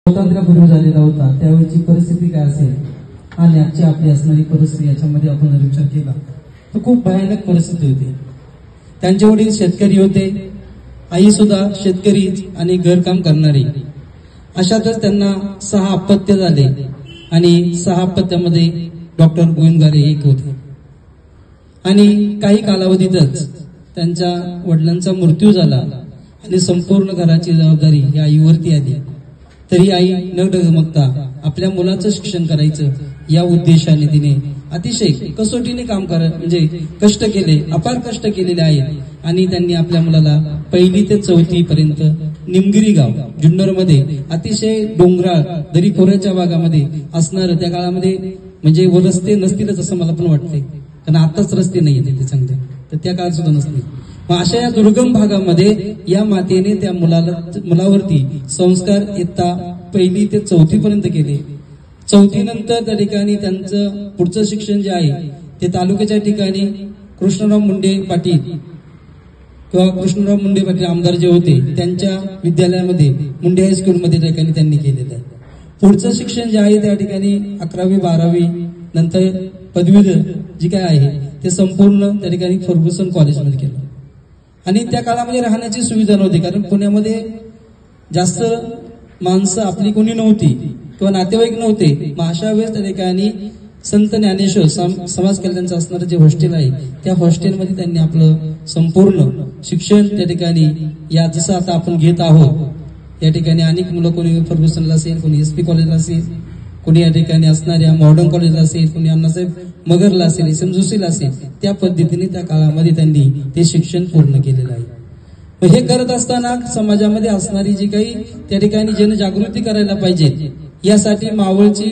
स्वातंत्र्यपूर्वी झालेला होता त्यावेळची परिस्थिती काय असेल आणि आजची आपली असणारी परिस्थिती याच्यामध्ये आपण जर विचार केला तर खूप भयानक परिस्थिती होती. त्यांचे वडील शेतकरी होते, आई सुद्धा शेतकरी आणि घरकाम करणारी. अशातच त्यांना 6 अपत्य झाले आणि 6 अपत्यामध्ये डॉक्टर गोविंदगारे एक होते. आणि काही कालावधीतच त्यांच्या वडिलांचा मृत्यू झाला आणि संपूर्ण घराची जबाबदारी या आईवरती आली. तरी आई न डगमगता आपल्या मुलाचं शिक्षण करायचं या उद्देशाने तिने अतिशय कसोटीने काम म्हणजे कष्ट केले, अपार कष्ट केलेले आहेत. आणि त्यांनी आपल्या मुलाला 1ली ते 4थी पर्यंत निमगिरी गाव जुन्नरमध्ये अतिशय डोंगराळ दरी खोऱ्याच्या भागामध्ये असणार त्या काळामध्ये म्हणजे व रस्ते नसतीलच असं मला पण वाटते, कारण आताच रस्ते नाही तिथे चांगले, तर त्या काळात सुद्धा नसतील. मग अशा या दुर्गम भागामध्ये या मातेने त्या मुलावरती संस्कार इयत्ता 1ली ते 4थी पर्यंत केले. 4थी नंतर त्या ठिकाणी त्यांचं पुढचं शिक्षण जे आहे ते तालुक्याच्या ठिकाणी कृष्णराव मुंडे पाटील किंवा कृष्णराव मुंडे पाटील आमदार जे होते त्यांच्या विद्यालयामध्ये मुंडे हायस्कूलमध्ये त्या ठिकाणी त्यांनी केलेलं आहे. पुढचं शिक्षण जे आहे त्या ठिकाणी 11वी 12वी नंतर पदवीधर जी काय आहे ते संपूर्ण त्या ठिकाणी फर्ग्युसन कॉलेजमध्ये केलं. आणि त्या काळामध्ये राहण्याची सुविधा नव्हती, कारण पुण्यामध्ये जास्त माणसं आपली कोणी नव्हती किंवा नातेवाईक नव्हते. मग अशा वेळेस त्या ठिकाणी संत ज्ञानेश्वर समाज कल्याणचं असणारं जे हॉस्टेल आहे त्या हॉस्टेलमध्ये त्यांनी आपलं संपूर्ण शिक्षण त्या ठिकाणी या जसं आता आपण घेत आहोत या ठिकाणी अनेक मुलं कोणी फर्ग्युसनला असेल, कोणी SP कॉलेजला असेल, कोणी या ठिकाणी असणाऱ्या मॉडर्न कॉलेजला असेल, कोणी अण्णासाहेब मगरला असेल, SM जोशीला असेल, त्या पद्धतीने त्या काळामध्ये त्यांनी ते शिक्षण पूर्ण केलेलं आहे. हे करत असताना समाजामध्ये असणारी जी काही त्या ठिकाणी जनजागृती करायला पाहिजे यासाठी मावळची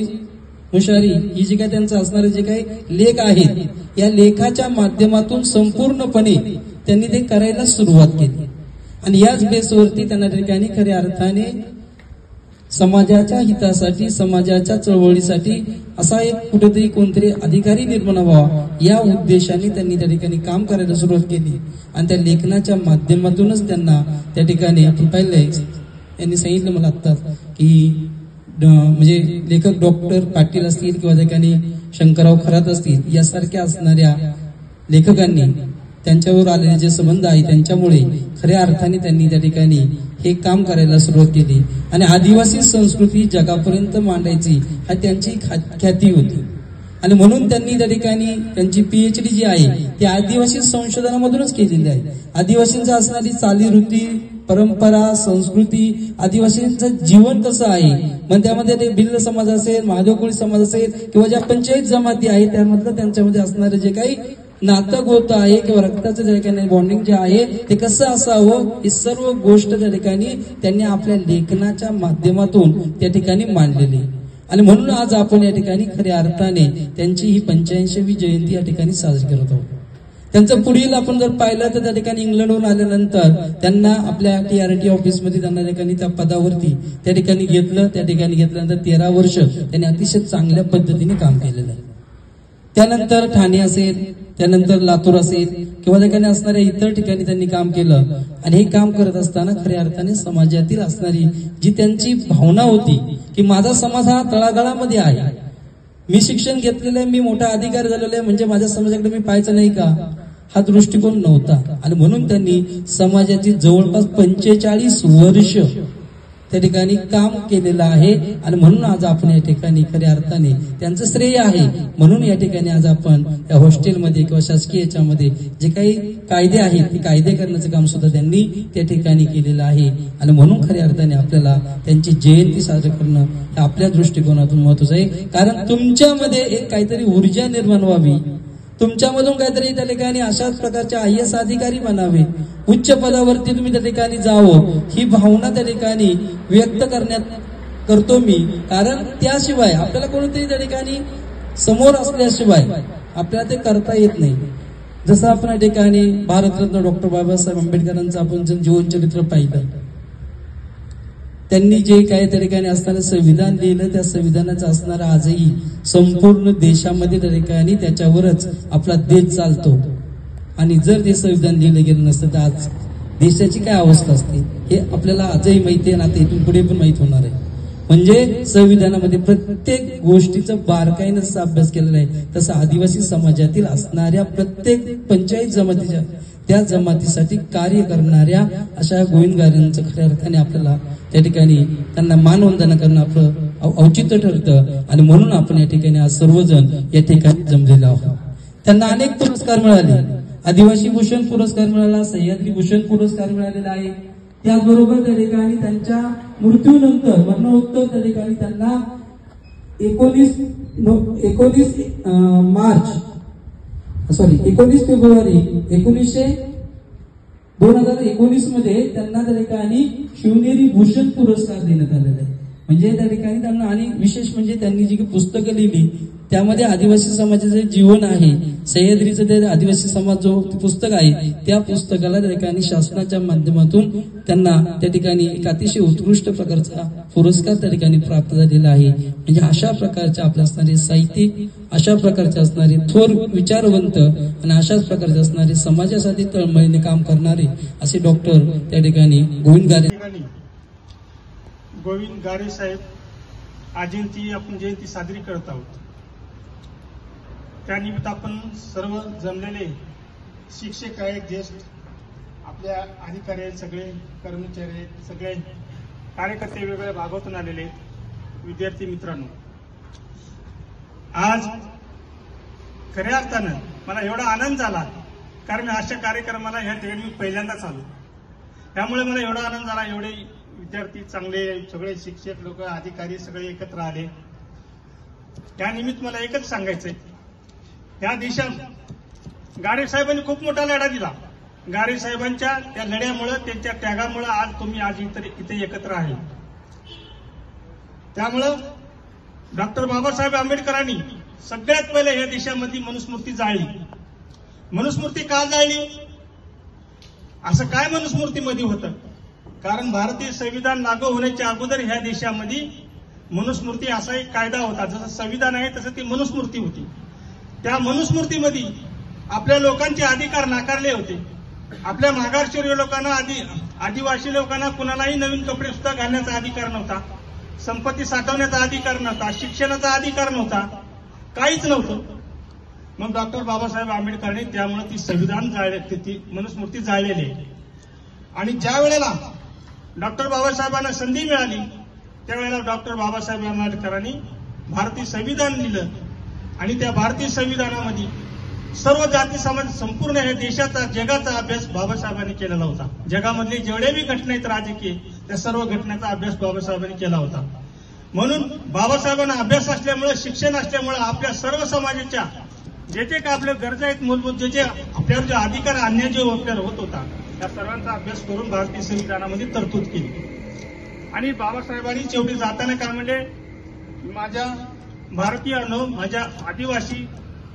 हुशारी ही जी काही त्यांचं असणारे जे काही लेख आहेत या लेखाच्या माध्यमातून संपूर्णपणे त्यांनी ते करायला सुरुवात केली. आणि याच बेसवरती त्यांना ठिकाणी खऱ्या अर्थाने समाजाच्या हितासाठी समाजाच्या चळवळीसाठी असा एक कुठेतरी कोणतरी अधिकारी निर्माण व्हावा या उद्देशाने त्यांनी त्या ठिकाणी काम करायला सुरुवात केली. आणि त्या लेखनाच्या माध्यमातूनच त्यांना त्या ठिकाणी आपण पाहिलंय, यांनी सांगितलं मला आत्ताच की म्हणजे लेखक डॉक्टर पाटील असतील किंवा त्या ठिकाणी शंकरराव खरात असतील यासारख्या असणाऱ्या लेखकांनी त्यांच्यावर आलेले जे संबंध आहे त्यांच्यामुळे खऱ्या अर्थाने त्यांनी त्या ठिकाणी हे काम करायला सुरुवात केली. आणि आदिवासी संस्कृती जगापर्यंत मांडायची हा त्यांची ख्याती होती. आणि म्हणून त्यांनी त्या ठिकाणी त्यांची PhD जी आहे ती आदिवासी संशोधनामधूनच केलेली आहे. आदिवासींचा असणारी चालीरीती, परंपरा, संस्कृती, आदिवासींचं जीवन कसं आहे, मग त्यामध्ये ते भिल्ल समाज असेल, महादेव कोळी समाज असेल किंवा ज्या पंचायत जमाती आहेत त्यामधलं त्यांच्यामध्ये असणारे जे काही नातं गोत आहे किंवा रक्ताचं त्या ठिकाणी बॉन्डिंग जे आहे ते कसं असावं ही सर्व गोष्ट त्या ठिकाणी त्यांनी आपल्या लेखनाच्या माध्यमातून त्या ठिकाणी मांडलेली. आणि म्हणून आज आपण या ठिकाणी खऱ्या अर्थाने त्यांची ही 85वी जयंती या ठिकाणी साजरी करत आहोत. त्यांचं पुढील आपण जर पाहिलं तर त्या ठिकाणी इंग्लंडहून आल्यानंतर त्यांना आपल्या TRT ऑफिसमध्ये त्यांना ठिकाणी त्या पदावरती त्या ठिकाणी घेतलं. त्या ठिकाणी घेतल्यानंतर 13 वर्ष त्यांनी अतिशय चांगल्या पद्धतीने काम केलेलं आहे. त्यानंतर ठाणे असेल, त्यानंतर लातूर असेल किंवा ठिकाणी असणाऱ्या इतर ठिकाणी त्यांनी काम केलं. आणि हे काम करत असताना खऱ्या अर्थाने समाजातील असणारी जी त्यांची भावना होती की माझा समाज हा तळागाळामध्ये आहे, मी शिक्षण घेतलेलं आहे, मी मोठा अधिकारी झालेला आहे, म्हणजे माझ्या समाजाकडे मी पाहायचं नाही का, हा दृष्टिकोन नव्हता. आणि म्हणून त्यांनी समाजाची जवळपास 45 वर्ष त्या ठिकाणी काम केलेलं आहे. आणि म्हणून आज आपण या ठिकाणी खऱ्या अर्थाने त्यांचं श्रेय आहे. म्हणून या ठिकाणी आज आपण या हॉस्टेलमध्ये किंवा शासकीय याच्यामध्ये जे काही कायदे आहेत ते कायदे करण्याचं काम सुद्धा त्यांनी त्या ठिकाणी केलेलं आहे. आणि म्हणून खऱ्या अर्थाने आपल्याला त्यांची जयंती साजरी करणं हे आपल्या दृष्टिकोनातून महत्वाचं आहे. कारण तुमच्यामध्ये एक काहीतरी ऊर्जा निर्माण व्हावी, तुमच्यामधून काहीतरी त्या ठिकाणी अशाच प्रकारचे IAS अधिकारी बनावे, उच्च पदावरती तुम्ही त्या ठिकाणी जावं, ही भावना त्या ठिकाणी व्यक्त करतो मी. कारण त्याशिवाय आपल्याला कोणत्याही त्या ठिकाणी समोर असल्याशिवाय आपल्याला ते करता येत नाही. जसं आपण या ठिकाणी भारतरत्न डॉक्टर बाबासाहेब आंबेडकरांचं आपण जीवन चरित्र पाहिलं त्यांनी जे काही त्या ठिकाणी असणारं संविधान लिहिलं, त्या संविधानाचं असणारं आजही संपूर्ण देशामध्ये त्या ठिकाणी त्याच्यावरच आपला देश चालतो. आणि जर ते संविधान लिहिलं गेलं नसतं तर आज देशाची काय अवस्था असते हे आपल्याला आजही माहिती आहे ना, ते इथून पुढे पण माहित होणार आहे. म्हणजे संविधानामध्ये प्रत्येक गोष्टीचा बारकाईनं जसा अभ्यास केलेला आहे, तसा आदिवासी समाजातील असणाऱ्या प्रत्येक 45 जमातीच्या त्या जमातीसाठी कार्य करणाऱ्या अशा गोविंदगारांचं खऱ्या अर्थाने आपल्याला त्या ठिकाणी त्यांना मानवंदना करणं आपलं औचित्य ठरतं. आणि म्हणून आपण या ठिकाणी आज सर्वजण या ठिकाणी जमलेलो आहोत. त्यांना अनेक पुरस्कार मिळाले. आदिवासी भूषण पुरस्कार मिळाला, सह्याद्री भूषण पुरस्कार मिळालेला आहे. त्याचबरोबर त्या ठिकाणी त्यांच्या मृत्यूनंतर मरणोत्तर त्या ठिकाणी त्यांना 19 फेब्रुवारी 2019 मध्ये त्यांना त्या ठिकाणी शिवनेरी भूषण पुरस्कार देण्यात आलेला आहे. म्हणजे त्या ठिकाणी त्यांना, आणि विशेष म्हणजे त्यांनी जी पुस्तकं लिहिली त्यामध्ये आदिवासी समाजाचे जीवन आहे, सह्याद्रीचं ते आदिवासी समाज जो पुस्तक आहे, त्या पुस्तकाला त्या ठिकाणी शासनाच्या माध्यमातून त्यांना त्या ठिकाणी एक अतिशय उत्कृष्ट प्रकारचा पुरस्कार त्या ठिकाणी प्राप्त झालेला आहे. म्हणजे अशा प्रकारचे आपले असणारे साहित्यिक, अशा प्रकारचे असणारे थोर विचारवंत आणि अशाच प्रकारचे असणारे समाजासाठी तळमळीने काम करणारे असे डॉक्टर त्या ठिकाणी गोविंद गारे साहेब आजींची आपण जयंती साजरी करत आहोत. त्यानिमित्त आपण सर्व जमलेले शिक्षक आहेत, ज्येष्ठ आपल्या अधिकारी आहेत, सगळे कर्मचारी आहेत, सगळे कार्यकर्ते वेगवेगळ्या भागातून आलेले विद्यार्थी मित्रांनो, आज खऱ्या अर्थानं मला एवढा आनंद झाला कारण अशा कार्यक्रमाला ह्या ठिकाणी मी पहिल्यांदाच आलो. त्यामुळे मला एवढा आनंद झाला. एवढे विद्यार्थी चांगले, सगळे शिक्षक लोक, अधिकारी सगळे एकत्र आले. त्यानिमित्त मला एकच सांगायचंय, या देशात गारे साहेबांनी खूप मोठा लढा दिला. गारे साहेबांच्या त्या लढ्यामुळे, त्यांच्या त्यागामुळे आज तुम्ही आज इथे एकत्र आहे. त्यामुळं डॉक्टर बाबासाहेब आंबेडकरांनी सगळ्यात पहिले या देशामध्ये मनुस्मृती जाळली. मनुस्मृती का जाळली? असं काय मनुस्मृतीमध्ये होतं? कारण भारतीय संविधान लागू होण्याच्या अगोदर ह्या देशामध्ये मनुस्मृती असा एक कायदा होता. जसं संविधान आहे तसं ती मनुस्मृती होती. त्या मनुस्मृतीमध्ये आपल्या लोकांचे अधिकार नाकारले होते. आपल्या मागासवर्गीय लोकांना, आदिवासी लोकांना कुणालाही नवीन कपडे सुद्धा घालण्याचा अधिकार नव्हता, संपत्ती साठवण्याचा अधिकार नव्हता, शिक्षणाचा अधिकार नव्हता, काहीच नव्हतं. मग डॉक्टर बाबासाहेब आंबेडकरांनी त्यामुळे ती संविधान जाळले, ती मनुस्मृती जाळलेली आहे. आणि ज्या वेळेला डॉक्टर बाबासाहेबांना संधी मिळाली त्यावेळेला डॉक्टर बाबासाहेब आंबेडकरांनी भारतीय संविधान लिहिलं. आणि त्या भारतीय संविधानामध्ये सर्व जाती समाज, संपूर्ण या देशाचा, जगाचा अभ्यास बाबासाहेबांनी केलेला होता. जगामधले जेवढे घटना आहेत राजकीय, त्या सर्व घटनांचा अभ्यास बाबासाहेबांनी केला होता. म्हणून बाबासाहेबांना अभ्यास असल्यामुळे, शिक्षण असल्यामुळे आपल्या सर्व समाजाच्या जे जे काय आपल्या गरजा आहेत मूलभूत, जे जे आपल्यावर जे अधिकार, अन्याय जो आपल्याला होत होता, त्या सर्वांचा अभ्यास करून भारतीय संविधानामध्ये तरतूद केली. आणि बाबासाहेबांनी शेवटी जाताना काय म्हणजे, माझ्या भारतीयांनो, माझ्या आदिवासी,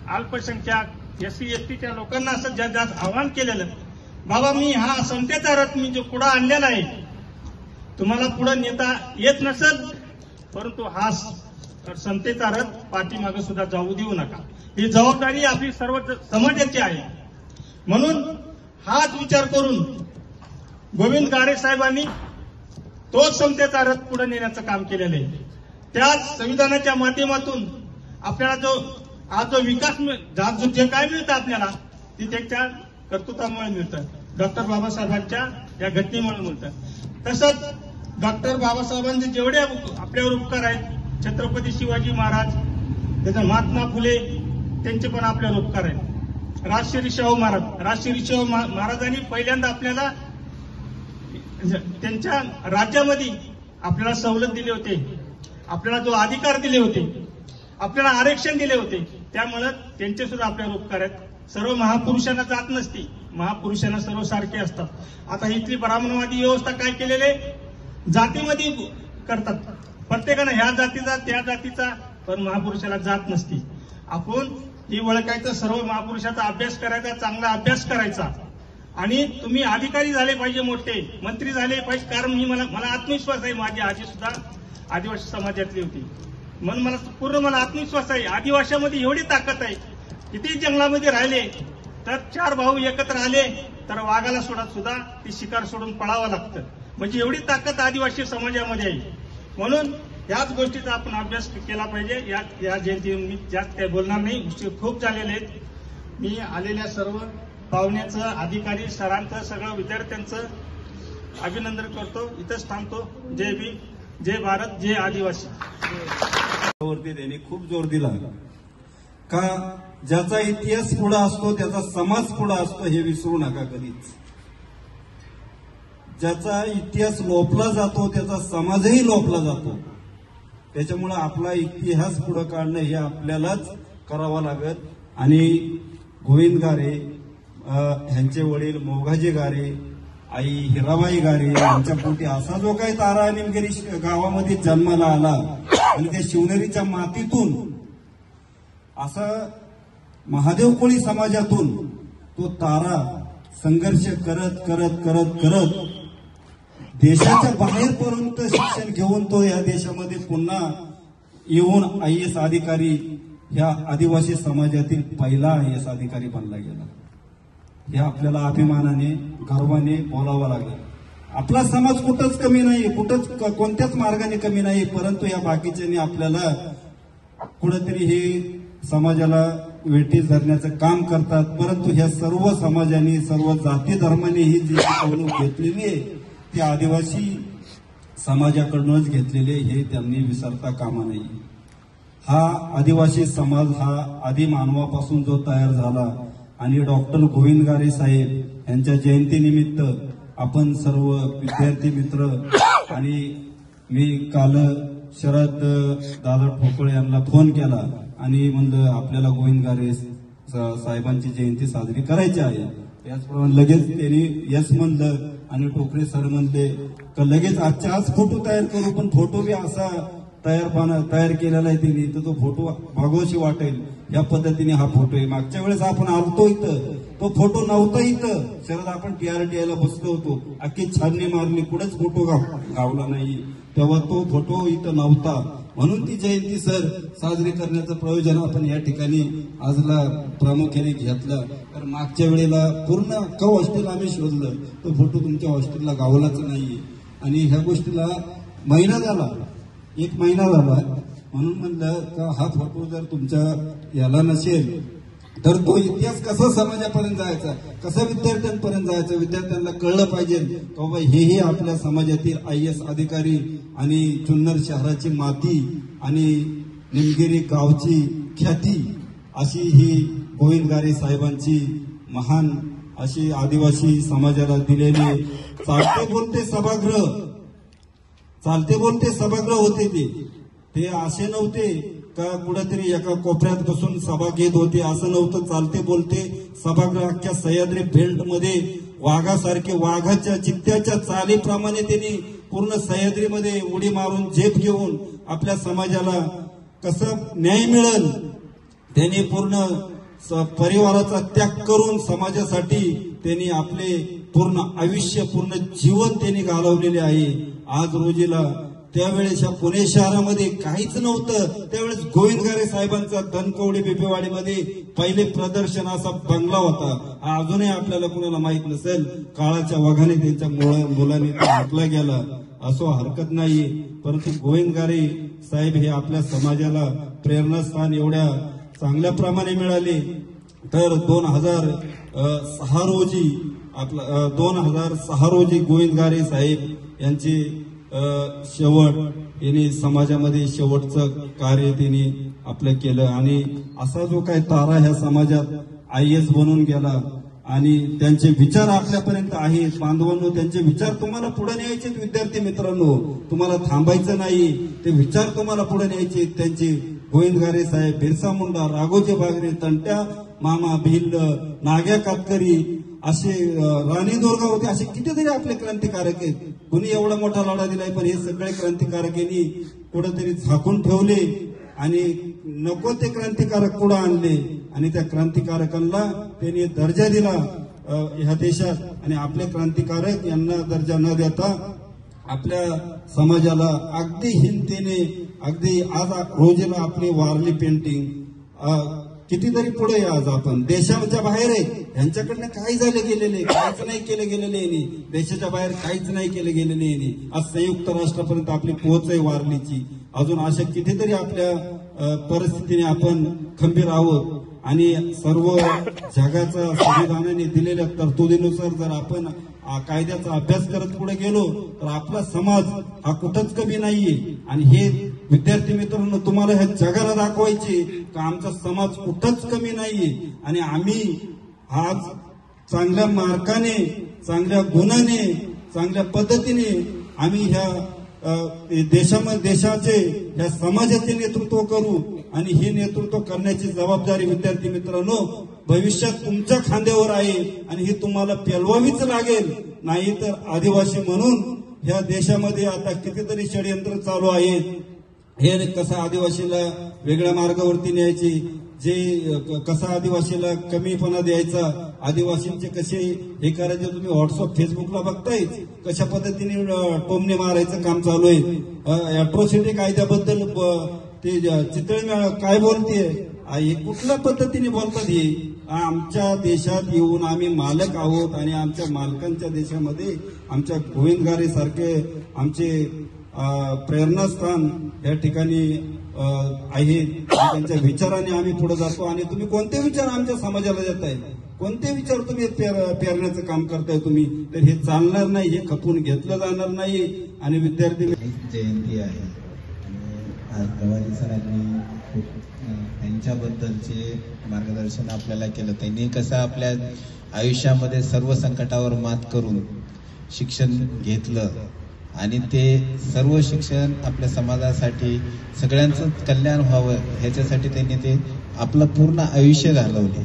अल्पसंख्याक, SC STच्या लोकांना असं जास्त आवाहन केलेलं, बाबा मी हा समतेचा रथ मी जो पुढे आणलेला आहे, तुम्हाला पुढे नेता येत नसेल, परंतु हा समतेचा रथ पाठीमागे सुद्धा जाऊ देऊ नका. ही जबाबदारी आपली सर्व समाजाची आहे. म्हणून हाच विचार करून गोविंद गारे साहेबांनी तोच समतेचा रथ पुढे नेण्याचं काम केलेलं आहे. त्याच संविधानाच्या माध्यमातून आपल्याला आज जो विकास जे काय मिळतं आपल्याला, ते त्याच्या कर्तृत्वामुळे मिळतं, डॉक्टर बाबासाहेबांच्या या घटनेमुळे मिळतं. तसंच डॉक्टर बाबासाहेबांचे जेवढे आपल्यावर उपकार आहेत, छत्रपती शिवाजी महाराज, त्याचा महात्मा फुले, त्यांचे पण आपल्यावर उपकार आहेत. राजश्री शाहू महाराजांनी पहिल्यांदा आपल्याला त्यांच्या राज्यामध्ये आपल्याला सवलत दिली होते, आपल्याला जो अधिकार दिले होते, आपल्याला आरक्षण दिले होते. त्यामुळे त्यांचे सुद्धा आपल्यावर उपकार आहेत. सर्व महापुरुषांना जात नसती, महापुरुषांना सर्व सारखे असतात. आता इथली ब्राह्मणवादी व्यवस्था काय केलेले, जातीमध्ये करतात, प्रत्येकानं ह्या जातीचा त्या जातीचा, पण महापुरुषाला जात नसती. आपण ही ओळखायचं, सर्व महापुरुषाचा अभ्यास करायचा, चांगला अभ्यास करायचा आणि तुम्ही अधिकारी झाले पाहिजे, मोठे मंत्री झाले पाहिजे, कारण मला आत्मविश्वास आहे. माझी आजी सुद्धा आदिवासी समाजातली होती, म्हणून मला आत्मविश्वास आहे. आदिवासीमध्ये एवढी ताकद आहे, किती जंगलामध्ये राहिले तर 4 भाऊ एकत्र आले तर वाघाला सुद्धा ती शिकार सोडून पळावं लागतं. म्हणजे एवढी ताकद आदिवासी समाजामध्ये आहे. म्हणून याच गोष्टीचा आपण अभ्यास केला पाहिजे. या जयंती मी जास्त काही बोलणार नाही, गोष्टी खूप झालेल्या आहेत. मी आलेल्या सर्व पाहुण्याचं, अधिकारी सरांचं, सगळं विद्यार्थ्यांचं अभिनंदन करतो. इथंच थांबतो. जय भीम, जय भारत, जय आदिवासी. वरती त्यांनी खूप जोर दिला का ज्याचा इतिहास पुढे असतो त्याचा समाज पुढे असतो, हे विसरू नका कधीच. ज्याचा इतिहास लोपला जातो त्याचा समाजही लोपला जातो. त्याच्यामुळे आपला इतिहास पुढे काढणं हे आपल्यालाच करावं लागत. आणि गोविंद गारे, ह्यांचे वडील मोघाजी गारे, आई हिराबाई गारे यांच्या पोटी असा जो काही तारा निमगिरी गावामध्ये जन्माला आला आणि त्या शिवनेरीच्या मातीतून असा महादेव कोळी समाजातून तो तारा संघर्ष करत करत करत करत देशाच्या बाहेरपर्यंत शिक्षण घेऊन तो या देशामध्ये पुन्हा येऊन IAS अधिकारी, ह्या आदिवासी समाजातील पहिला IAS अधिकारी बनला गेला. हे आपल्याला अभिमानाने, गर्वाने बोलावं लागेल. आपला समाज कुठंच कमी नाही, कोणत्याच मार्गाने कमी नाही, परंतु या बाकीच्यांनी आपल्याला कुठेतरी हे समाजाला वेठीस धरण्याचं काम करतात. परंतु ह्या सर्व समाजांनी, सर्व जाती धर्मांनी ही जी शिकवणूक घेतलेली आहे ती आदिवासी समाजाकडूनच घेतलेले, हे त्यांनी विसरता कामा नये. हा आदिवासी समाज हा आदि मानवापासून जो तयार झाला आणि डॉक्टर गोविंद गारे साहेब यांच्या जयंतीनिमित्त आपण सर्व विद्यार्थी मित्र आणि मी काल शरद दादा ठोकळे यांना फोन केला आणि म्हणलं आपल्याला गोविंद गारे साहेबांची जयंती साजरी करायची आहे. त्याचप्रमाणे लगेच त्यांनी यस म्हणलं आणि टोकरे सर म्हणले का लगेच आजच्या आज फोटो तयार करू, पण फोटो बी असा तयार केलेला आहे त्यांनी, तर तो फोटो भागवशी वाटेल या पद्धतीने हा फोटो आहे. मागच्या वेळेस आपण आलतो इथं, तो फोटो नव्हता इथं. शरद आपण TRTI ला बसलो होतो, अख्खी छाननी मारली, कुठेच फोटो गावला नाही, तेव्हा तो फोटो इथं नव्हता. म्हणून ती जयंती सर साजरी करण्याचं प्रयोजन आपण या ठिकाणी आजला प्रामुख्याने घेतलं. तर मागच्या वेळेला पूर्ण अख्खा हॉस्टेल आम्ही शोधलं, तो फोटो तुमच्या हॉस्टेलला गावलाच नाहीये. आणि ह्या गोष्टीला महिना झाला, 1 महिना झाला. म्हणून म्हणलं का हा फोटो जर तुमच्या याला नसेल तर तो इतिहास कसा समाजापर्यंत जायचा, कसा विद्यार्थ्यांपर्यंत जायचा, विद्यार्थ्यांना कळलं पाहिजे की बाबा हेही आपल्या समाजातील IAS अधिकारी आणि जुन्नर शहराची माती आणि निमगिरी गावची ख्याती अशी ही गोविंद गारे साहेबांची महान अशी आदिवासी समाजाला दिलेली चालते बोलते सभागृह होते. ते असे नव्हते का कुठेतरी एका कोपऱ्यात बसून सभा घेत होते, असं नव्हतं. चालते बोलते सभागृह अख्ख्या सह्याद्री बेल्टमध्ये वाघासारखे, वाघाच्या चित्त्याच्या चालीप्रमाणे त्यांनी पूर्ण सह्याद्रीमध्ये उडी मारून झेप घेऊन आपल्या समाजाला कसं न्याय मिळेल त्यांनी पूर्ण परिवाराचा त्याग करून समाजासाठी त्यांनी आपले पूर्ण आयुष्य, पूर्ण जीवन त्यांनी घालवलेले आहे. आज रोजीला त्यावेळेस पुणे शहरामध्ये काहीच नव्हतं. त्यावेळेस गोविंद गारे साहेबांचा धनकवडी बेपेवाडीमध्ये पहिले प्रदर्शन असा बंगला होता. अजूनही आपल्याला कुणाला माहित नसेल, काळाच्या वाघाने त्यांच्या मुलांनी हाकला गेला, असो हरकत नाही. परंतु गोविंद गारे साहेब हे आपल्या समाजाला प्रेरणास्थान एवढ्या चांगल्या प्रमाणे मिळाले. तर 2006 रोजी गोविंद गारे साहेब यांचे यांनी समाजामध्ये शेवटचं कार्य त्यांनी आपलं केलं. आणि असा जो काही तारा ह्या समाजात IAS बनून गेला आणि त्यांचे विचार आपल्यापर्यंत आहेत. बांधवांनो, त्यांचे विचार तुम्हाला पुढे न्यायचे. विद्यार्थी मित्रांनो, तुम्हाला थांबायचं नाही, ते विचार तुम्हाला पुढे न्यायचे. त्यांचे गोविंद गारे साहेब, बिरसा मुंडा, राघोजी बागरे, तंट्या मामा भिल्ल, नाग्या कातकरी, असे राणी दुर्गा होते, असे कितीतरी आपले क्रांतिकारक आहेत. कुणी एवढा मोठा लढा दिलाय, पण हे सगळे क्रांतिकारक यांनी कुठेतरी झाकून ठेवले आणि नको ते क्रांतिकारक पुढे आणले आणि त्या क्रांतिकारकांना त्यांनी दर्जा दिला. ह्या देशात आणि आपले क्रांतिकारक यांना दर्जा न देता आपल्या समाजाला अगदी हिमतीने अगदी आज रोजीला आपली वारली पेंटिंग कितीतरी पुढे आज आपण देशाच्या बाहेर आहे, यांच्याकडनं काही झाले गेलेले, काहीच नाही केले गेलेले यांनी, देशाच्या बाहेर काहीच नाही केले गेलेले यांनी. आज संयुक्त राष्ट्रापर्यंत आपली पोहोच आहे वारलीची. अजून अशा कितीतरी आपल्या परिस्थितीने आपण खंबीर आहोत आणि सर्व जगाच्या संविधानाने दिलेल्या तरतुदीनुसार जर आपण कायद्याचा अभ्यास करत पुढे गेलो तर आपला समाज हा कुठंच कमी नाहीये. आणि हे विद्यार्थी मित्रांनो, तुम्हाला ह्या जगाला दाखवायचे का आमचा समाज कुठंच कमी नाहीये आणि आम्ही आज चांगल्या मार्काने, चांगल्या गुणाने, चांगल्या पद्धतीने आम्ही ह्या देशाचे, ह्या समाजाचे नेतृत्व करू. आणि हे नेतृत्व करण्याची जबाबदारी विद्यार्थी मित्रांनो भविष्यात तुमच्या खांद्यावर आहे आणि ही तुम्हाला पेलवावीच लागेल. नाहीतर आदिवासी म्हणून ह्या देशामध्ये आता कितीतरी षडयंत्र चालू आहेत. हे कसं आदिवासीला वेगळ्या मार्गावरती न्यायचे, जे कसा आदिवासीला कमीपणा द्यायचा, आदिवासींचे कसे हे करायचे, तुम्ही व्हॉट्सअप फेसबुकला बघताय कशा पद्धतीने टोमणे मारायचं काम चालू आहे. अॅट्रॉसिटी कायद्याबद्दल ते चितळी काय बोलतेय, हे कुठल्या पद्धतीने बोलतात. हे आमच्या देशात येऊन आम्ही मालक आहोत आणि आमच्या मालकांच्या देशामध्ये आमच्या गोविंदगारे सारखे आमचे प्रेरणास्थान या ठिकाणी आहेत. त्यांच्या विचाराने आम्ही पुढे जातो. आणि तुम्ही कोणते विचार आमच्या समाजाला देताय, कोणते विचार तुम्ही पेरण्याचं काम करताय तुम्ही, तर हे चालणार नाही, हे खपून घेतलं जाणार नाही. आणि विद्यार्थी जयंती आहे आणि गवारी सरांनी त्यांच्याबद्दलचे मार्गदर्शन आपल्याला केलं. त्यांनी कसं आपल्या आयुष्यामध्ये सर्व संकटावर मात करून शिक्षण घेतलं आणि ते सर्व शिक्षण आपल्या समाजासाठी सगळ्यांचं कल्याण व्हावं ह्याच्यासाठी त्यांनी ते आपलं पूर्ण आयुष्य घालवले.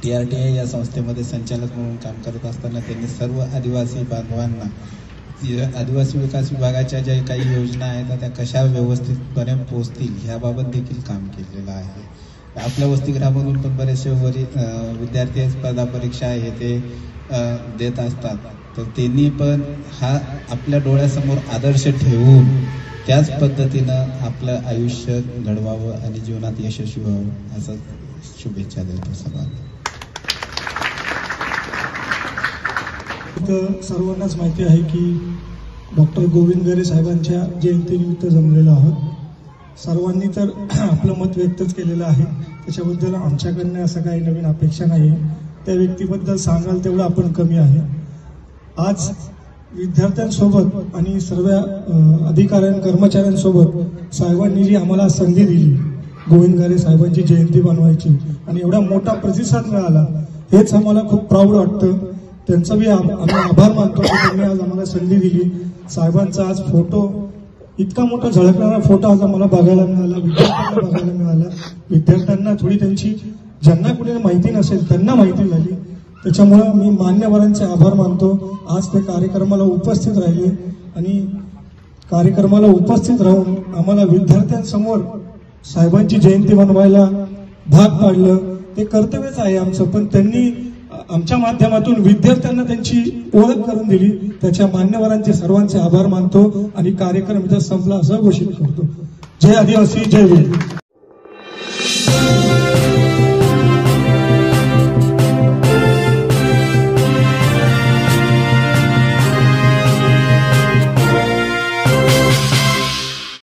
TRTI या संस्थेमध्ये संचालक म्हणून काम करत असताना त्यांनी सर्व आदिवासी बांधवांना आदिवासी विकास विभागाच्या ज्या काही योजना आहेत त्या कशा व्यवस्थितपणे पोहोचतील ह्याबाबत देखील काम केलेलं आहे. आपल्या वसतिगृहामधून पण बरेचसे विद्यार्थी स्पर्धा परीक्षा आहे ते देत असतात. तर त्यांनी पण हा आपल्या डोळ्यासमोर आदर्श ठेवून त्याच पद्धतीनं आपलं आयुष्य घडवावं आणि जीवनात यशस्वी व्हावं असं शुभेच्छा देतो सर्वांना. सर्वांनाच माहिती आहे की डॉक्टर गोविंदगारे साहेबांच्या जयंतीनिमित्त जमलेलो आहोत. सर्वांनी तर आपलं मत व्यक्तच केलेलं आहे, त्याच्याबद्दल आमच्याकडनं असं काही नवीन अपेक्षा नाही. त्या व्यक्तीबद्दल सांगाल तेवढं आपण कमी आहे. आज विद्यार्थ्यांसोबत आणि सर्व अधिकाऱ्यां कर्मचाऱ्यांसोबत साहेबांनी जी आम्हाला संधी दिली गोविंदगारे साहेबांची जयंती बनवायची आणि एवढा मोठा प्रतिसाद मिळाला, हेच आम्हाला खूप प्राऊड वाटतं. त्यांचा बी आम्ही आभार मानतो की त्यांनी आज आम्हाला संधी दिली. साहेबांचा आज फोटो, इतका मोठा झळकणारा फोटो आज आम्हाला बघायला मिळाला, विद्यार्थ्यांना बघायला मिळाला. विद्यार्थ्यांना थोडी त्यांची, ज्यांना कुठे माहिती नसेल त्यांना माहिती झाली. त्याच्यामुळं मी मान्यवरांचे आभार मानतो. आज ते कार्यक्रमाला उपस्थित राहिले आणि कार्यक्रमाला उपस्थित राहून आम्हाला विद्यार्थ्यांसमोर साहेबांची जयंती बनवायला भाग पाडलं. ते कर्तव्यच आहे आमचं, पण त्यांनी आमच्या माध्यमातून विद्यार्थ्यांना त्यांची ओळख करून दिली. त्याच्या मान्यवरांचे सर्वांचे आभार मानतो आणि कार्यक्रम इथं संपला असं घोषित करतो. जय आदिवासी, जय वीर.